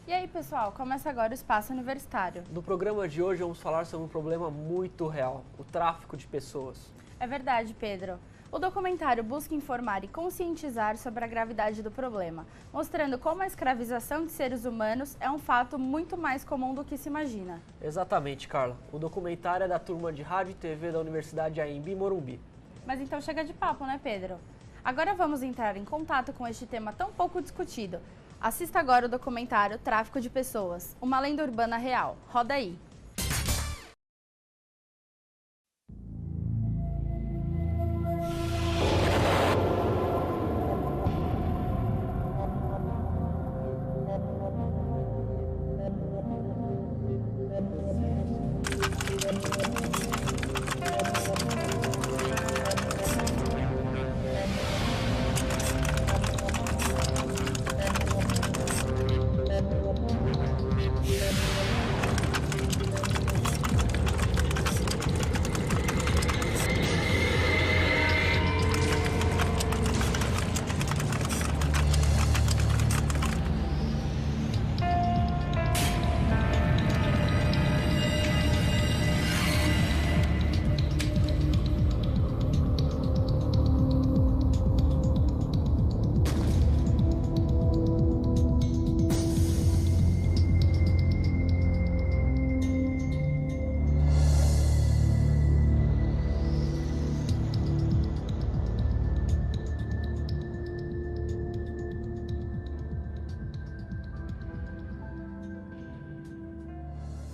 E aí, pessoal, começa agora o Espaço Universitário. No programa de hoje vamos falar sobre um problema muito real, o tráfico de pessoas. É verdade, Pedro. O documentário busca informar e conscientizar sobre a gravidade do problema, mostrando como a escravização de seres humanos é um fato muito mais comum do que se imagina. Exatamente, Carla. O documentário é da turma de Rádio e TV da Universidade Anhembi Morumbi. Mas então chega de papo, né, Pedro? Agora vamos entrar em contato com este tema tão pouco discutido. Assista agora o documentário Tráfico de Pessoas, uma lenda urbana real. Roda aí.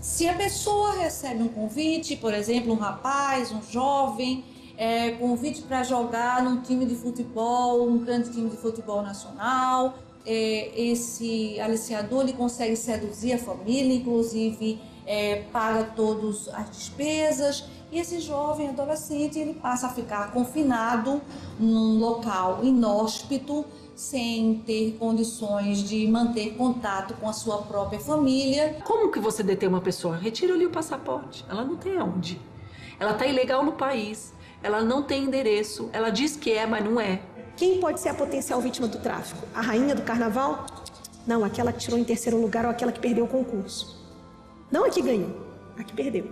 Se a pessoa recebe um convite, por exemplo, um rapaz, um jovem, convite para jogar num time de futebol, um grande time de futebol nacional, esse aliciador ele consegue seduzir a família, inclusive paga todas as despesas, e esse jovem adolescente ele passa a ficar confinado num local inóspito, sem ter condições de manter contato com a sua própria família. Como que você detém uma pessoa? Retira-lhe o passaporte. Ela não tem aonde. Ela está ilegal no país. Ela não tem endereço. Ela diz que é, mas não é. Quem pode ser a potencial vítima do tráfico? A rainha do carnaval? Não, aquela que tirou em terceiro lugar ou aquela que perdeu o concurso. Não a que ganhou, a que perdeu.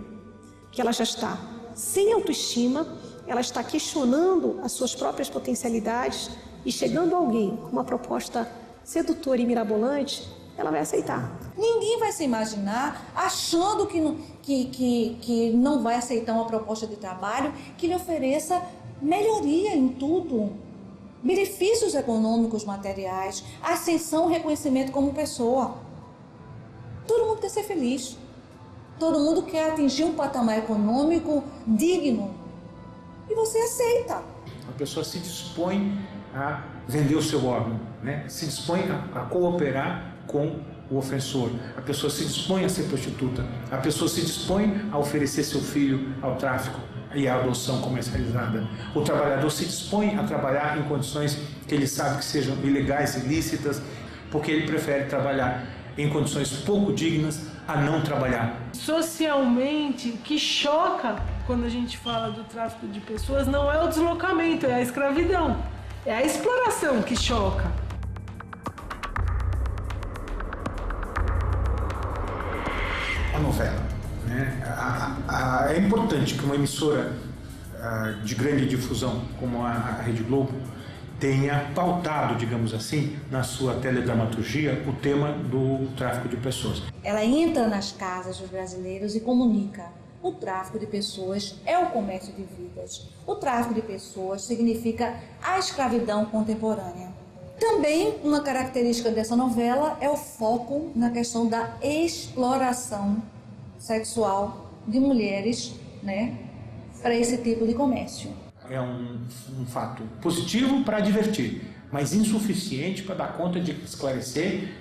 Que ela já está sem autoestima, ela está questionando as suas próprias potencialidades, e chegando alguém com uma proposta sedutora e mirabolante, ela vai aceitar. Ninguém vai se imaginar achando que não vai aceitar uma proposta de trabalho que lhe ofereça melhoria em tudo. Benefícios econômicos, materiais, ascensão, reconhecimento como pessoa. Todo mundo quer ser feliz. Todo mundo quer atingir um patamar econômico digno. E você aceita. A pessoa se dispõe a vender o seu órgão, né? Se dispõe a cooperar com o ofensor, a pessoa se dispõe a ser prostituta, a pessoa se dispõe a oferecer seu filho ao tráfico e à adoção comercializada. O trabalhador se dispõe a trabalhar em condições que ele sabe que sejam ilegais, ilícitas, porque ele prefere trabalhar em condições pouco dignas a não trabalhar. Socialmente, o que choca quando a gente fala do tráfico de pessoas não é o deslocamento, é a escravidão. É a exploração que choca. A novela, né? É importante que uma emissora de grande difusão como a Rede Globo tenha pautado, digamos assim, na sua teledramaturgia, o tema do tráfico de pessoas. Ela entra nas casas dos brasileiros e comunica. O tráfico de pessoas é o comércio de vidas. O tráfico de pessoas significa a escravidão contemporânea. Também uma característica dessa novela é o foco na questão da exploração sexual de mulheres, né, para esse tipo de comércio. É um fato positivo para divertir, mas insuficiente para dar conta de esclarecer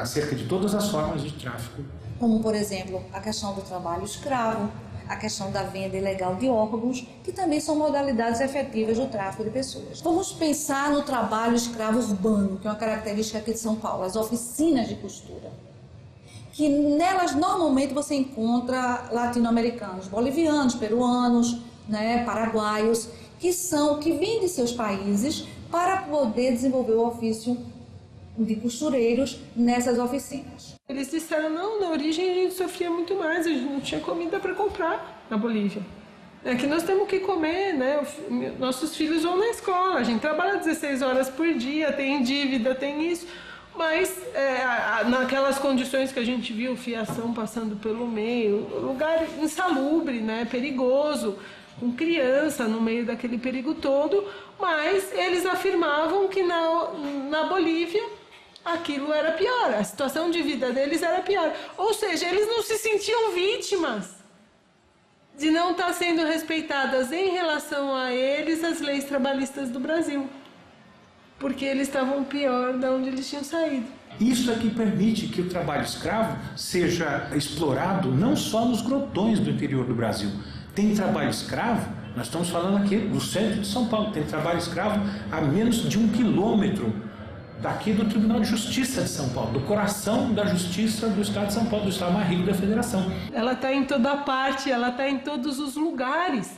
acerca de todas as formas de tráfico. Como, por exemplo, a questão do trabalho escravo, a questão da venda ilegal de órgãos, que também são modalidades efetivas do tráfico de pessoas. Vamos pensar no trabalho escravo urbano, que é uma característica aqui de São Paulo, as oficinas de costura, que nelas normalmente você encontra latino-americanos, bolivianos, peruanos, né, paraguaios, que vêm de seus países para poder desenvolver o ofício de costureiros nessas oficinas. Eles disseram, não, na origem a gente sofria muito mais, a gente não tinha comida para comprar na Bolívia. É que nós temos que comer, né? Nossos filhos vão na escola, a gente trabalha 16 horas por dia, tem dívida, tem isso. Mas naquelas condições que a gente viu, fiação passando pelo meio, lugar insalubre, né? Perigoso, com criança no meio daquele perigo todo, mas eles afirmavam que na Bolívia aquilo era pior, a situação de vida deles era pior. Ou seja, eles não se sentiam vítimas de não estar sendo respeitadas em relação a eles as leis trabalhistas do Brasil, porque eles estavam pior de onde eles tinham saído. Isso é que permite que o trabalho escravo seja explorado não só nos grotões do interior do Brasil. Tem trabalho escravo, nós estamos falando aqui do centro de São Paulo, tem trabalho escravo a menos de 1 quilômetro daqui do Tribunal de Justiça de São Paulo, do coração da Justiça do Estado de São Paulo, do Estado mais rico da Federação. Ela está em toda parte, ela está em todos os lugares.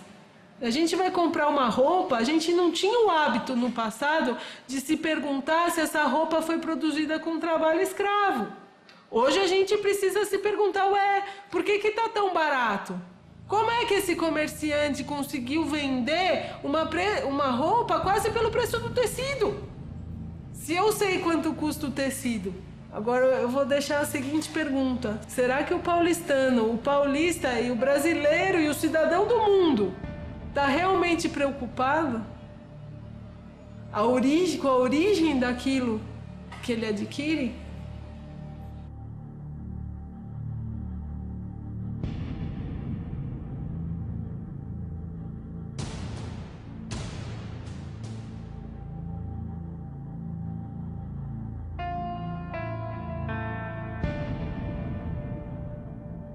A gente vai comprar uma roupa, a gente não tinha o hábito no passado de se perguntar se essa roupa foi produzida com trabalho escravo. Hoje a gente precisa se perguntar, por que está tão barato? Como é que esse comerciante conseguiu vender uma roupa quase pelo preço do tecido? Se eu sei quanto custa o tecido, agora eu vou deixar a seguinte pergunta. Será que o paulistano, o paulista e o brasileiro e o cidadão do mundo está realmente preocupado com a origem daquilo que ele adquire?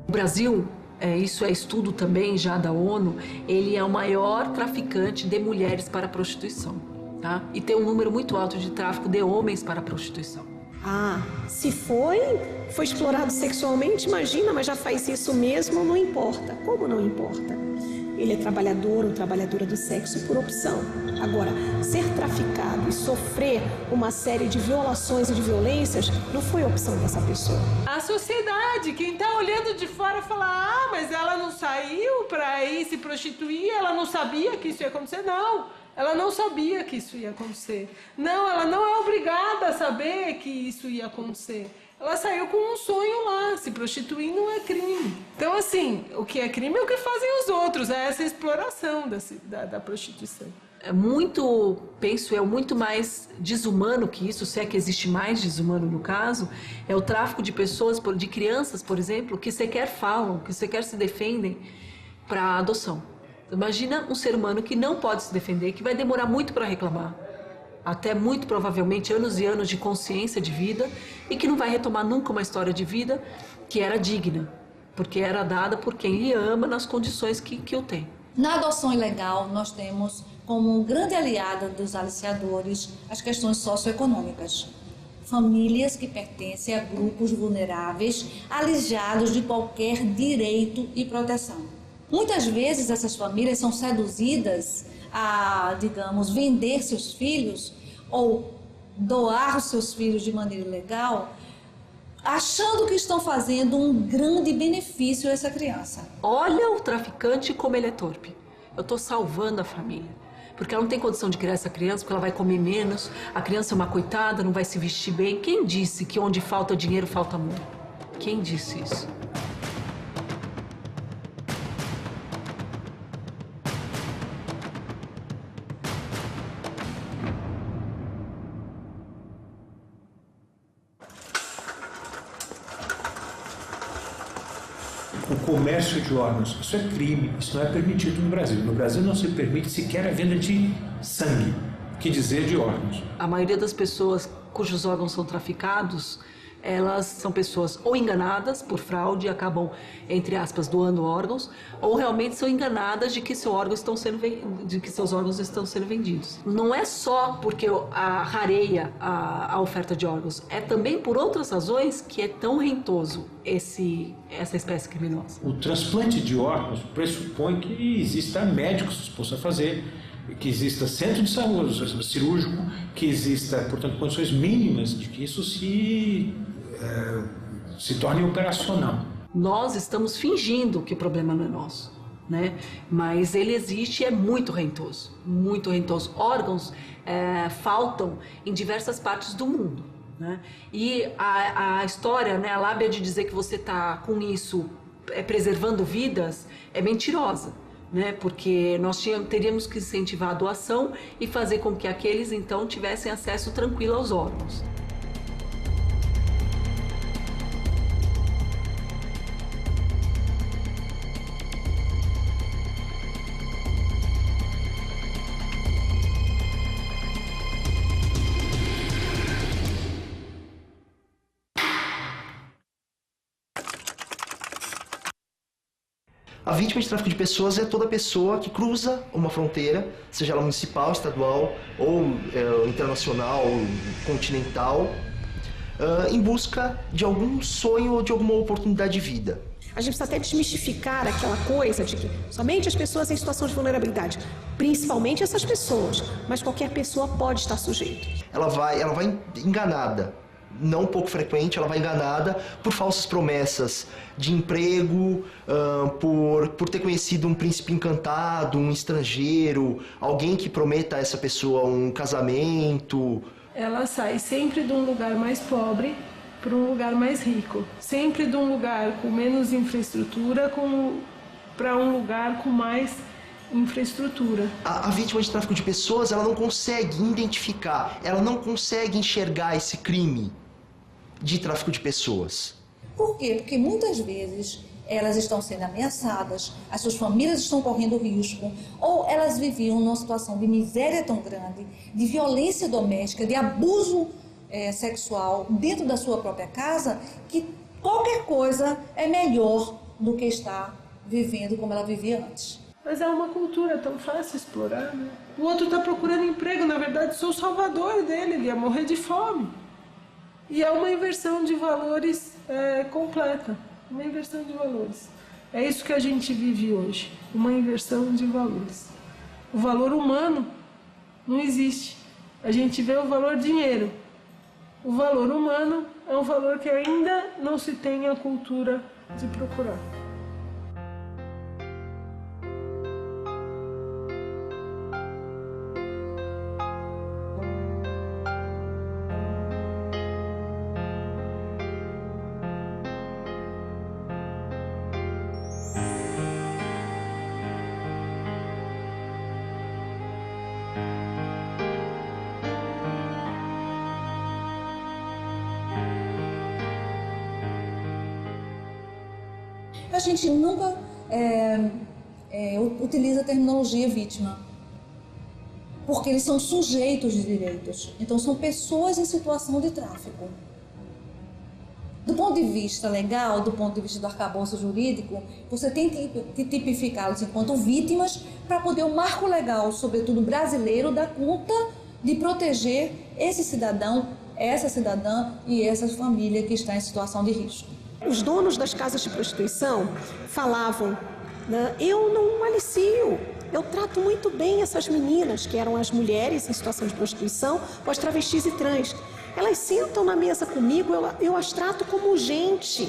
O Brasil, isso é estudo também já da ONU, ele é o maior traficante de mulheres para a prostituição, tá? E tem um número muito alto de tráfico de homens para a prostituição. Se foi explorado sexualmente, imagina, mas já faz isso mesmo, não importa. Como não importa? Ele é trabalhador ou trabalhadora do sexo por opção. Agora, ser traficado e sofrer uma série de violações e de violências não foi opção dessa pessoa. A sociedade, quem está olhando de fora fala, mas ela não saiu para ir se prostituir, ela não sabia que isso ia acontecer. Não, ela não sabia que isso ia acontecer. Não, ela não é obrigada a saber que isso ia acontecer. Ela saiu com um sonho lá, se prostituir não é crime. Então, assim, o que é crime é o que fazem os outros, é essa exploração da prostituição. É muito mais desumano que isso, se é que existe mais desumano no caso, é o tráfico de pessoas, de crianças, por exemplo, que sequer falam, que sequer se defendem para adoção. Imagina um ser humano que não pode se defender, que vai demorar muito para reclamar, até muito provavelmente anos e anos de consciência de vida, e que não vai retomar nunca uma história de vida que era digna, porque era dada por quem lhe ama nas condições que o tem. Na adoção ilegal, nós temos como grande aliada dos aliciadores as questões socioeconômicas. Famílias que pertencem a grupos vulneráveis, alijados de qualquer direito e proteção. Muitas vezes essas famílias são seduzidas a, digamos, vender seus filhos ou doar os seus filhos de maneira ilegal, achando que estão fazendo um grande benefício a essa criança. Olha o traficante como ele é torpe. Eu estou salvando a família. Porque ela não tem condição de criar essa criança, porque ela vai comer menos, a criança é uma coitada, não vai se vestir bem. Quem disse que onde falta dinheiro, falta amor? Quem disse isso? O comércio de órgãos, isso é crime, isso não é permitido no Brasil. No Brasil não se permite sequer a venda de sangue, que dizer de órgãos. A maioria das pessoas cujos órgãos são traficados, elas são pessoas ou enganadas por fraude e acabam, entre aspas, doando órgãos, ou realmente são enganadas de que seus órgãos estão sendo vendidos. Não é só porque rareia a oferta de órgãos, é também por outras razões que é tão rentoso essa espécie criminosa. O transplante de órgãos pressupõe que exista médicos dispostos a fazer, que exista centro de saúde cirúrgico, que exista, portanto, condições mínimas de que isso se torne operacional. Nós estamos fingindo que o problema não é nosso, né? Mas ele existe e é muito rentoso, muito rentoso. Órgãos faltam em diversas partes do mundo, né? E a história, né, a lábia de dizer que você está com isso preservando vidas é mentirosa, né? Porque nós teríamos que incentivar a doação e fazer com que aqueles então tivessem acesso tranquilo aos órgãos. A vítima de tráfico de pessoas é toda pessoa que cruza uma fronteira, seja ela municipal, estadual, ou internacional, ou continental, em busca de algum sonho ou de alguma oportunidade de vida. A gente precisa até desmistificar aquela coisa de que somente as pessoas em situação de vulnerabilidade, principalmente essas pessoas, mas qualquer pessoa pode estar sujeita. Ela vai enganada. Não pouco frequente, ela vai enganada por falsas promessas de emprego, por ter conhecido um príncipe encantado, um estrangeiro, alguém que prometa a essa pessoa um casamento. Ela sai sempre de um lugar mais pobre para um lugar mais rico, sempre de um lugar com menos infraestrutura para um lugar com mais infraestrutura. A vítima de tráfico de pessoas, ela não consegue identificar, ela não consegue enxergar esse crime de tráfico de pessoas. Por quê? Porque muitas vezes elas estão sendo ameaçadas, as suas famílias estão correndo risco, ou elas viviam numa situação de miséria tão grande, de violência doméstica, de abuso sexual dentro da sua própria casa, que qualquer coisa é melhor do que estar vivendo como ela vivia antes. Mas é uma cultura tão fácil explorar, né? O outro está procurando emprego, na verdade sou o salvador dele, ele ia morrer de fome. E é uma inversão de valores completa, uma inversão de valores. É isso que a gente vive hoje, uma inversão de valores. O valor humano não existe, a gente vê o valor dinheiro. O valor humano é um valor que ainda não se tem a cultura de procurar. A gente nunca utiliza a terminologia vítima, porque eles são sujeitos de direitos, então são pessoas em situação de tráfico. Do ponto de vista legal, do ponto de vista do arcabouço jurídico, você tem que tipificá-los enquanto vítimas para poder o marco legal, sobretudo brasileiro, dar conta de proteger esse cidadão, essa cidadã e essa família que está em situação de risco. Os donos das casas de prostituição falavam, né, eu não alicio, eu trato muito bem essas meninas, que eram as mulheres em situação de prostituição, ou as travestis e trans. Elas sentam na mesa comigo, eu as trato como gente.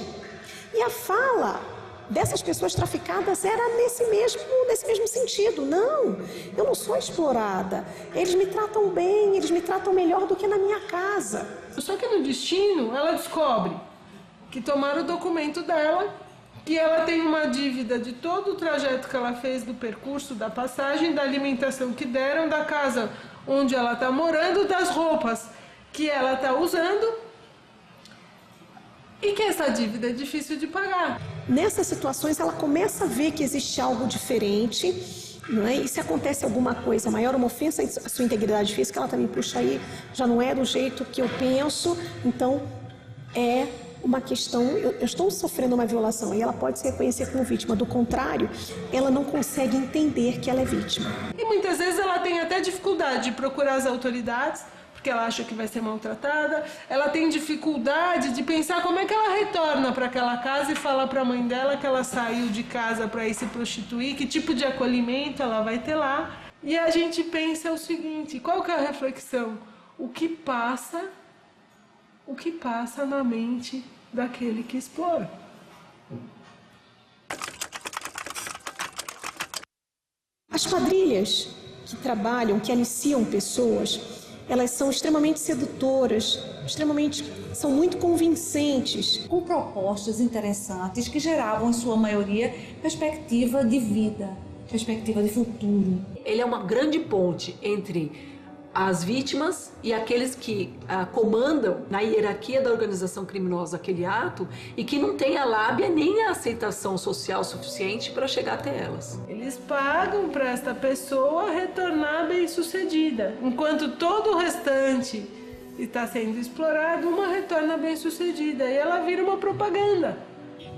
E a fala dessas pessoas traficadas era nesse mesmo sentido. Não, eu não sou explorada, eles me tratam bem, eles me tratam melhor do que na minha casa. Só que no destino ela descobre que tomaram o documento dela, que ela tem uma dívida de todo o trajeto que ela fez, do percurso, da passagem, da alimentação que deram, da casa onde ela está morando, das roupas que ela está usando, e que essa dívida é difícil de pagar. Nessas situações ela começa a ver que existe algo diferente, não é? E se acontece alguma coisa maior, uma ofensa à sua integridade física, ela também puxa aí, já não é do jeito que eu penso, então é uma questão, eu estou sofrendo uma violação e ela pode se reconhecer como vítima, do contrário, ela não consegue entender que ela é vítima. E muitas vezes ela tem até dificuldade de procurar as autoridades, porque ela acha que vai ser maltratada, ela tem dificuldade de pensar como é que ela retorna para aquela casa e fala para a mãe dela que ela saiu de casa para ir se prostituir, que tipo de acolhimento ela vai ter lá. E a gente pensa o seguinte, qual que é a reflexão? O que passa na mente daquele que explora? As quadrilhas que trabalham, que aliciam pessoas, elas são extremamente sedutoras, são muito convincentes. Com propostas interessantes que geravam, em sua maioria, perspectiva de vida, perspectiva de futuro. Ele é uma grande ponte entre as vítimas e aqueles que comandam na hierarquia da organização criminosa aquele ato e que não tem a lábia nem a aceitação social suficiente para chegar até elas. Eles pagam para esta pessoa retornar bem-sucedida, enquanto todo o restante está sendo explorado, uma retorna bem-sucedida e ela vira uma propaganda.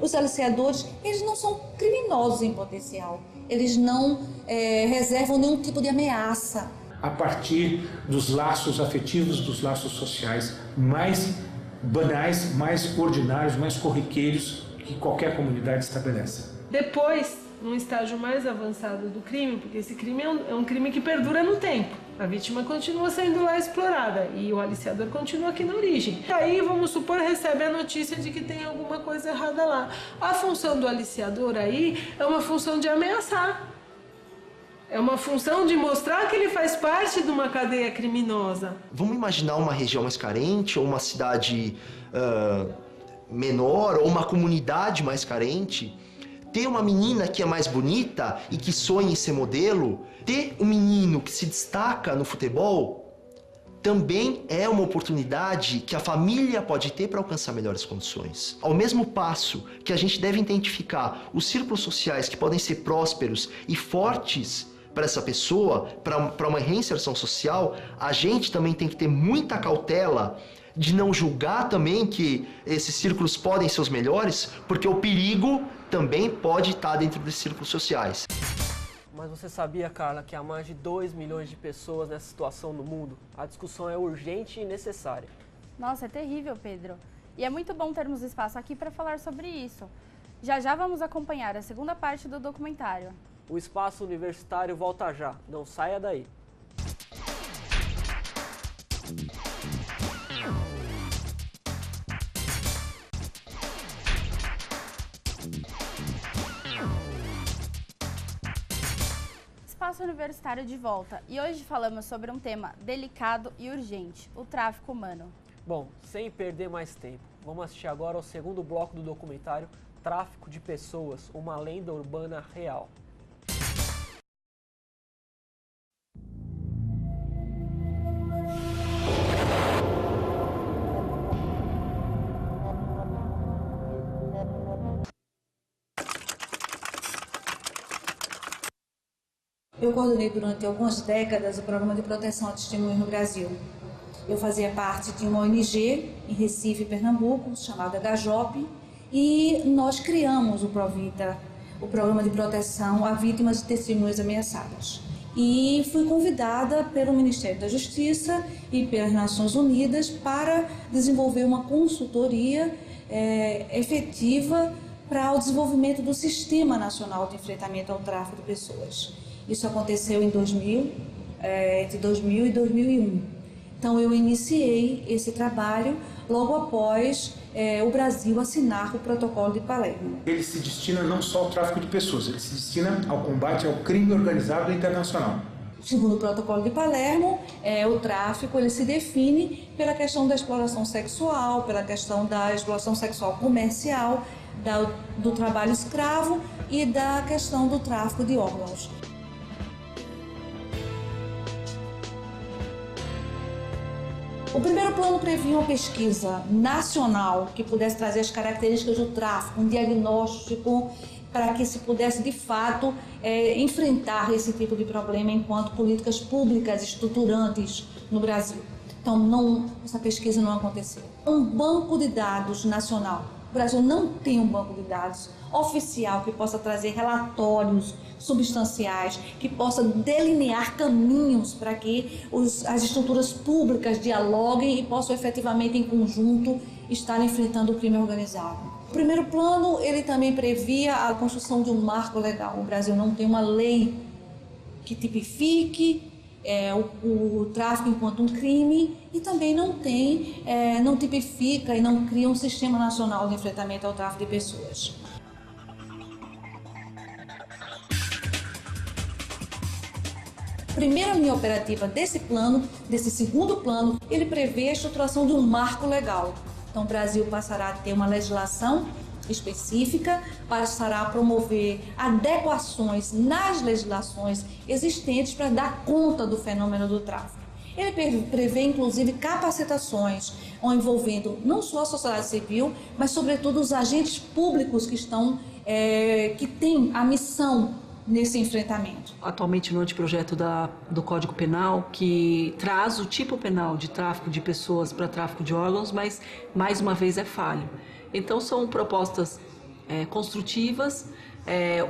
Os aliciadores, eles não são criminosos em potencial, eles não reservam nenhum tipo de ameaça. A partir dos laços afetivos, dos laços sociais mais banais, mais ordinários, mais corriqueiros que qualquer comunidade estabelece. Depois, num estágio mais avançado do crime, porque esse crime é um crime que perdura no tempo. A vítima continua sendo lá explorada e o aliciador continua aqui na origem. Aí, vamos supor, recebe a notícia de que tem alguma coisa errada lá. A função do aliciador aí é uma função de ameaçar. É uma função de mostrar que ele faz parte de uma cadeia criminosa. Vamos imaginar uma região mais carente, ou uma cidade menor, ou uma comunidade mais carente. Ter uma menina que é mais bonita e que sonha em ser modelo, ter um menino que se destaca no futebol, também é uma oportunidade que a família pode ter para alcançar melhores condições. Ao mesmo passo que a gente deve identificar os círculos sociais que podem ser prósperos e fortes para essa pessoa, para uma reinserção social, a gente também tem que ter muita cautela de não julgar também que esses círculos podem ser os melhores, porque o perigo também pode estar dentro desses círculos sociais. Mas você sabia, Carla, que há mais de 2 milhões de pessoas nessa situação no mundo? A discussão é urgente e necessária. Nossa, é terrível, Pedro. E é muito bom termos espaço aqui para falar sobre isso. Já já vamos acompanhar a segunda parte do documentário. O Espaço Universitário volta já. Não saia daí. Espaço Universitário de volta. E hoje falamos sobre um tema delicado e urgente, o tráfico humano. Bom, sem perder mais tempo, vamos assistir agora ao segundo bloco do documentário Tráfico de Pessoas, uma lenda urbana real. Eu coordenei durante algumas décadas o programa de proteção a testemunhas no Brasil. Eu fazia parte de uma ONG em Recife, Pernambuco, chamada HJOP, e nós criamos o PROVITA, o Programa de Proteção a Vítimas de Testemunhas Ameaçadas. E fui convidada pelo Ministério da Justiça e pelas Nações Unidas para desenvolver uma consultoria efetiva para o desenvolvimento do Sistema Nacional de Enfrentamento ao Tráfico de Pessoas. Isso aconteceu em 2000, entre 2000 e 2001. Então eu iniciei esse trabalho logo após o Brasil assinar o Protocolo de Palermo. Ele se destina não só ao tráfico de pessoas, ele se destina ao combate ao crime organizado internacional. Segundo o Protocolo de Palermo, o tráfico ele se define pela questão da exploração sexual, pela questão da exploração sexual comercial, do trabalho escravo e da questão do tráfico de órgãos. O primeiro plano previa uma pesquisa nacional que pudesse trazer as características do tráfico, um diagnóstico para que se pudesse, de fato, enfrentar esse tipo de problema enquanto políticas públicas estruturantes no Brasil. Então, essa pesquisa não aconteceu. Um banco de dados nacional. O Brasil não tem um banco de dados oficial que possa trazer relatórios substanciais, que possa delinear caminhos para que as estruturas públicas dialoguem e possam efetivamente, em conjunto, estar enfrentando o crime organizado. O primeiro plano, ele também previa a construção de um marco legal. O Brasil não tem uma lei que tipifique o tráfico enquanto um crime e também não tipifica e não cria um sistema nacional de enfrentamento ao tráfico de pessoas. A primeira linha operativa desse segundo plano, ele prevê a estruturação de um marco legal. Então, o Brasil passará a ter uma legislação específica, passará a promover adequações nas legislações existentes para dar conta do fenômeno do tráfico. Ele prevê, inclusive, capacitações envolvendo não só a sociedade civil, mas, sobretudo, os agentes públicos que têm a missão nesse enfrentamento. Atualmente no anteprojeto do Código Penal, que traz o tipo penal de tráfico de pessoas para tráfico de órgãos, mas mais uma vez é falho. Então são propostas construtivas,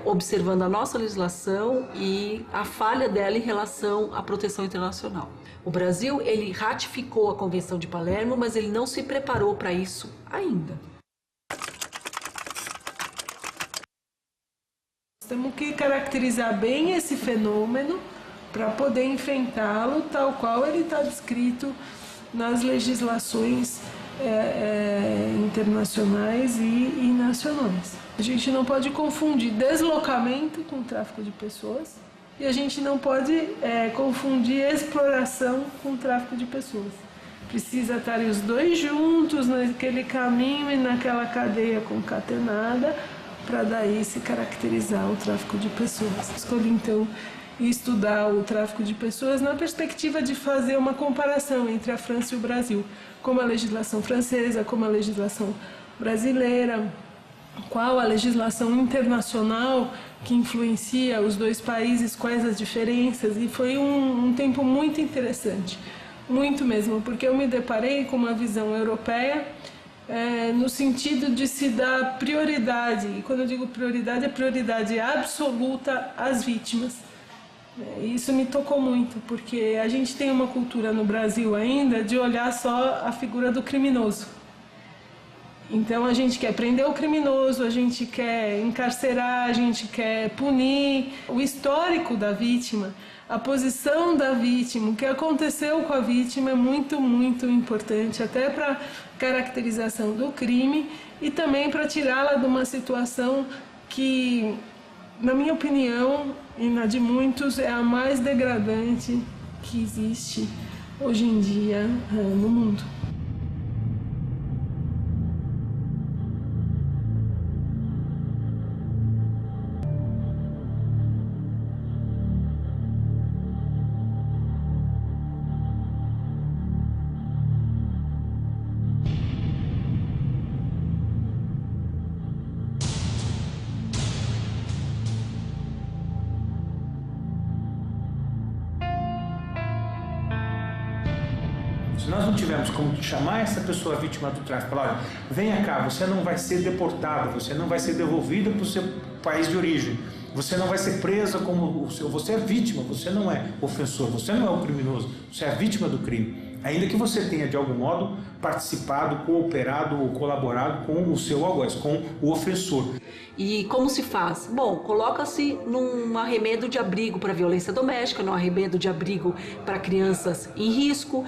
observando a nossa legislação e a falha dela em relação à proteção internacional. O Brasil, ele ratificou a Convenção de Palermo, mas ele não se preparou para isso ainda. Temos que caracterizar bem esse fenômeno para poder enfrentá-lo tal qual ele está descrito nas legislações internacionais e nacionais. A gente não pode confundir deslocamento com tráfico de pessoas e a gente não pode confundir exploração com tráfico de pessoas. Precisa estar os dois juntos naquele caminho e naquela cadeia concatenada para daí se caracterizar o tráfico de pessoas. Escolhi então estudar o tráfico de pessoas na perspectiva de fazer uma comparação entre a França e o Brasil, como a legislação francesa, como a legislação brasileira, qual a legislação internacional que influencia os dois países, quais as diferenças, e foi um tempo muito interessante, muito mesmo, porque eu me deparei com uma visão europeia no sentido de se dar prioridade, e quando eu digo prioridade, é prioridade absoluta às vítimas. Isso me tocou muito, porque a gente tem uma cultura no Brasil ainda de olhar só a figura do criminoso. Então a gente quer prender o criminoso, a gente quer encarcerar, a gente quer punir. O histórico da vítima, a posição da vítima, o que aconteceu com a vítima é muito, muito importante, até para caracterização do crime e também para tirá-la de uma situação que, na minha opinião e na de muitos, é a mais degradante que existe hoje em dia no mundo. Se nós não tivermos como chamar essa pessoa vítima do tráfico, falar, olha, venha cá, você não vai ser deportado, você não vai ser devolvido para o seu país de origem, você não vai ser presa como o seu, você é vítima, você não é ofensor, você não é o criminoso, você é a vítima do crime. Ainda que você tenha, de algum modo, participado, cooperado ou colaborado com o seu algoz, com o ofensor. E como se faz? Bom, coloca-se num arremedo de abrigo para violência doméstica, num arremedo de abrigo para crianças em risco.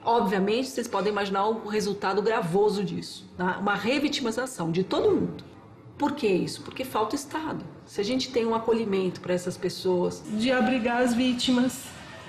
Obviamente, vocês podem imaginar o resultado gravoso disso, tá? Uma revitimização de todo mundo. Por que isso? Porque falta Estado. Se a gente tem um acolhimento para essas pessoas... De abrigar as vítimas,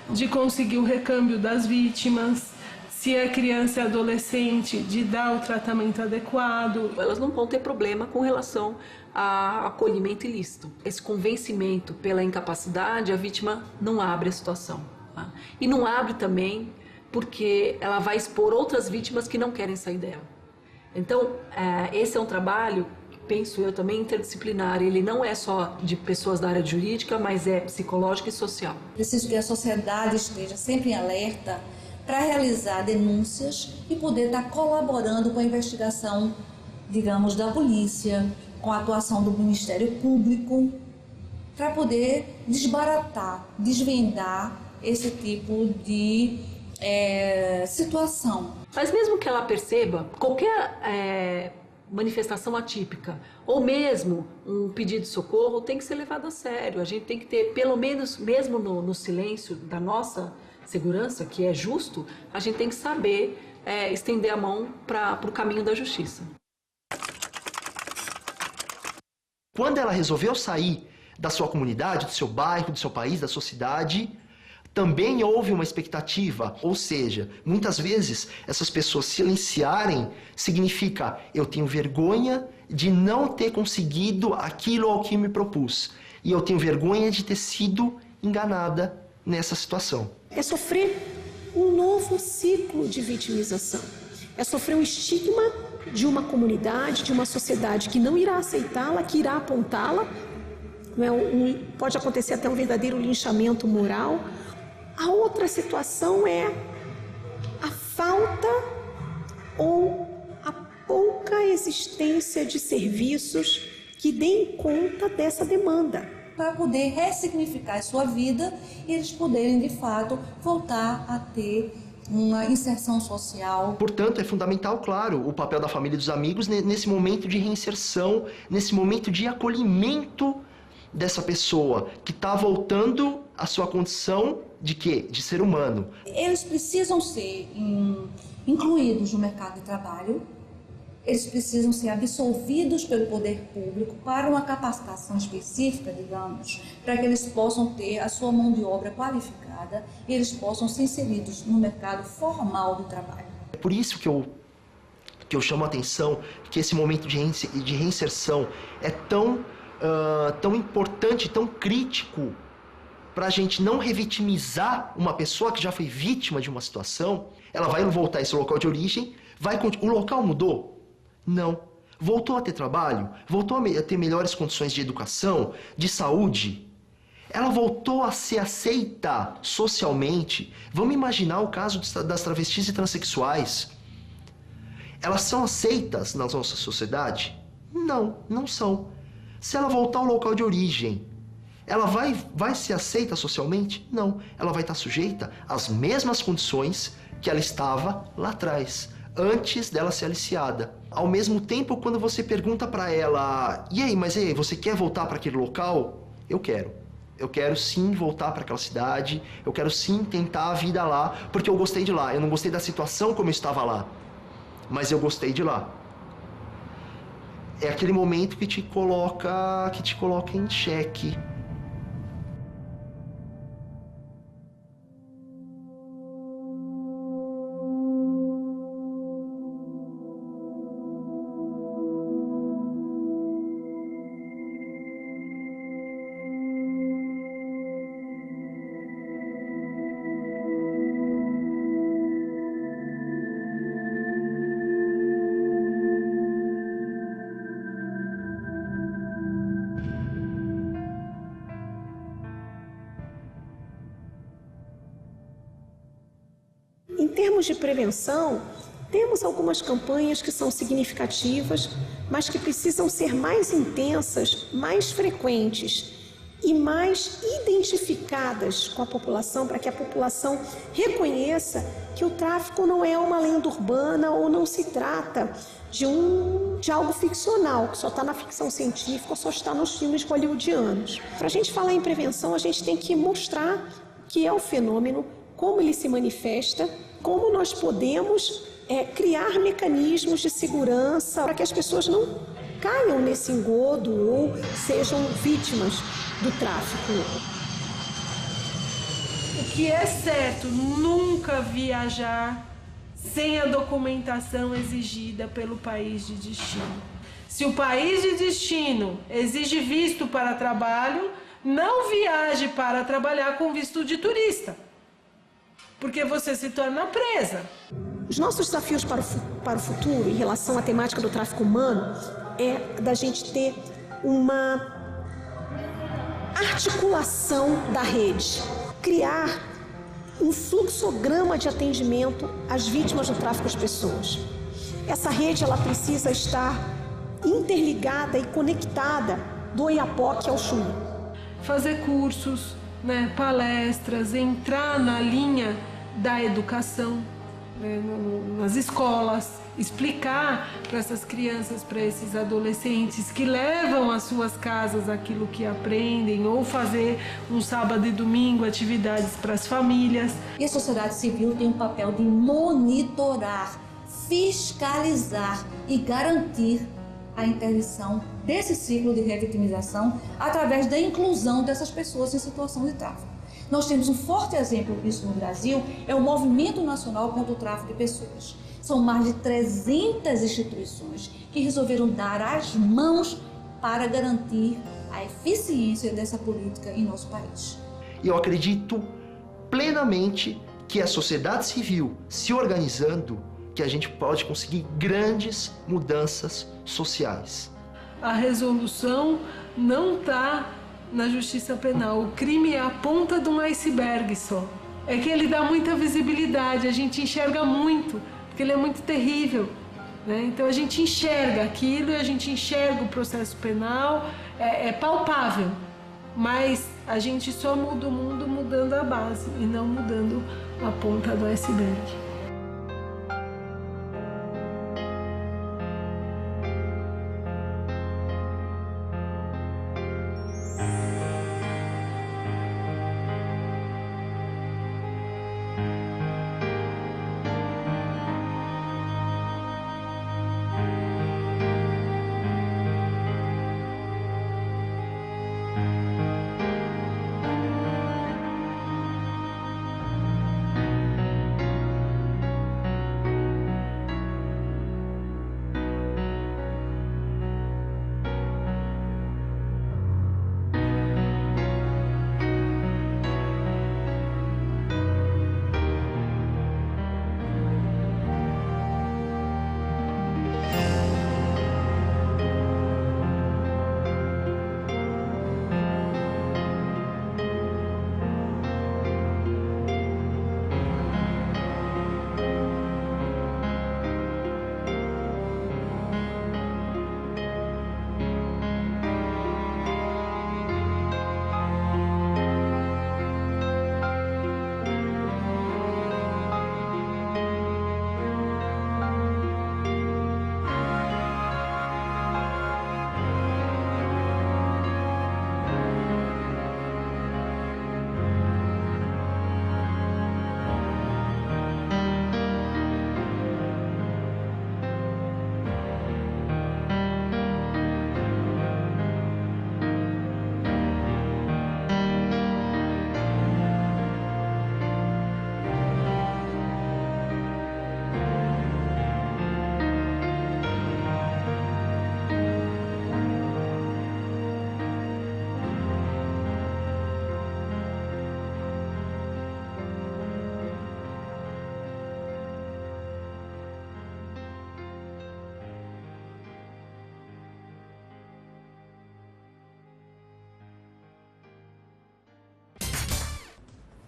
de conseguir o recâmbio das vítimas, se é criança e adolescente, de dar o tratamento adequado. Elas não vão ter problema com relação a acolhimento ilícito. Esse convencimento pela incapacidade, a vítima não abre a situação, tá? E não abre também porque ela vai expor outras vítimas que não querem sair dela. Então, esse é um trabalho, penso eu, também interdisciplinar. Ele não é só de pessoas da área jurídica, mas é psicológico e social. Preciso que a sociedade esteja sempre em alerta para realizar denúncias e poder estar colaborando com a investigação, digamos, da polícia, com a atuação do Ministério Público, para poder desbaratar, desvendar esse tipo de situação. Mas mesmo que ela perceba, qualquer manifestação atípica, ou mesmo um pedido de socorro, tem que ser levado a sério. A gente tem que ter, pelo menos, mesmo no silêncio da nossa segurança, que é justo, a gente tem que saber estender a mão para o caminho da justiça. Quando ela resolveu sair da sua comunidade, do seu bairro, do seu país, da sua cidade, também houve uma expectativa, ou seja, muitas vezes essas pessoas silenciarem significa eu tenho vergonha de não ter conseguido aquilo ao que me propus e eu tenho vergonha de ter sido enganada nessa situação. É sofrer um novo ciclo de vitimização, é sofrer um estigma de uma comunidade, de uma sociedade que não irá aceitá-la, que irá apontá-la, pode acontecer até um verdadeiro linchamento moral. A outra situação é a falta ou a pouca existência de serviços que deem conta dessa demanda. Para poder ressignificar a sua vida e eles poderem, de fato, voltar a ter uma inserção social. Portanto, é fundamental, claro, o papel da família e dos amigos nesse momento de reinserção, nesse momento de acolhimento dessa pessoa que está voltando à sua condição de quê? De ser humano. Eles precisam ser incluídos no mercado de trabalho, eles precisam ser absolvidos pelo poder público para uma capacitação específica, digamos, para que eles possam ter a sua mão de obra qualificada e eles possam ser inseridos no mercado formal do trabalho. É por isso que eu chamo a atenção que esse momento de reinserção é tão importante, tão crítico, para a gente não revitimizar uma pessoa que já foi vítima de uma situação. Ela vai voltar a esse local de origem, o local mudou? Não. Voltou a ter trabalho? Voltou a ter melhores condições de educação, de saúde? Ela voltou a ser aceita socialmente? Vamos imaginar o caso das travestis e transexuais. Elas são aceitas na nossa sociedade? Não, não são. Se ela voltar ao local de origem, ela vai ser aceita socialmente? Não. Ela vai estar sujeita às mesmas condições que ela estava lá atrás, antes dela ser aliciada. Ao mesmo tempo, quando você pergunta para ela, e aí, mas você quer voltar para aquele local? Eu quero. Eu quero sim voltar para aquela cidade, eu quero sim tentar a vida lá, porque eu gostei de lá. Eu não gostei da situação como eu estava lá, mas eu gostei de lá. É aquele momento que te coloca em xeque. Em termos de prevenção, temos algumas campanhas que são significativas, mas que precisam ser mais intensas, mais frequentes e mais identificadas com a população, para que a população reconheça que o tráfico não é uma lenda urbana ou não se trata de algo ficcional, que só está na ficção científica ou só está nos filmes hollywoodianos. Para a gente falar em prevenção, a gente tem que mostrar o que é o fenômeno, como ele se manifesta, como nós podemos criar mecanismos de segurança para que as pessoas não caiam nesse engodo ou sejam vítimas do tráfico. O que é certo, nunca viajar sem a documentação exigida pelo país de destino. Se o país de destino exige visto para trabalho, não viaje para trabalhar com visto de turista, porque você se torna presa. Os nossos desafios para o futuro em relação à temática do tráfico humano é da gente ter uma articulação da rede, criar um fluxograma de atendimento às vítimas do tráfico de pessoas. Essa rede ela precisa estar interligada e conectada do Oiapoque ao Chuí. Fazer cursos, palestras, entrar na linha da educação, nas escolas, explicar para essas crianças, para esses adolescentes que levam às suas casas aquilo que aprendem, ou fazer um sábado e domingo atividades para as famílias. E a sociedade civil tem um papel de monitorar, fiscalizar e garantir a interdição desse ciclo de revitimização através da inclusão dessas pessoas em situação de tráfico. Nós temos um forte exemplo disso no Brasil, é o Movimento Nacional contra o Tráfico de Pessoas. São mais de 300 instituições que resolveram dar as mãos para garantir a eficiência dessa política em nosso país. E eu acredito plenamente que a sociedade civil se organizando, que a gente pode conseguir grandes mudanças sociais. A resolução não está na justiça penal. O crime é a ponta de um iceberg só. É que ele dá muita visibilidade, a gente enxerga muito, porque ele é muito terrível, né? Então a gente enxerga aquilo e a gente enxerga o processo penal, é palpável, mas a gente só muda o mundo mudando a base e não mudando a ponta do iceberg.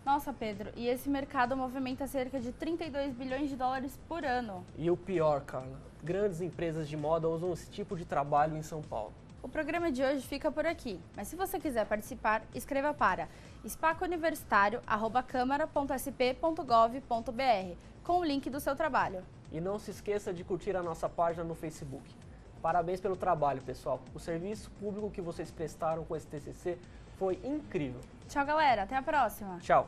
Nossa, Pedro, e esse mercado movimenta cerca de 32 bilhões de dólares por ano. E o pior, Carla, grandes empresas de moda usam esse tipo de trabalho em São Paulo. O programa de hoje fica por aqui, mas se você quiser participar, escreva para spacouniversitario@câmara.sp.gov.br com o link do seu trabalho. E não se esqueça de curtir a nossa página no Facebook. Parabéns pelo trabalho, pessoal. O serviço público que vocês prestaram com esse TCC foi incrível. Tchau, galera. Até a próxima. Tchau.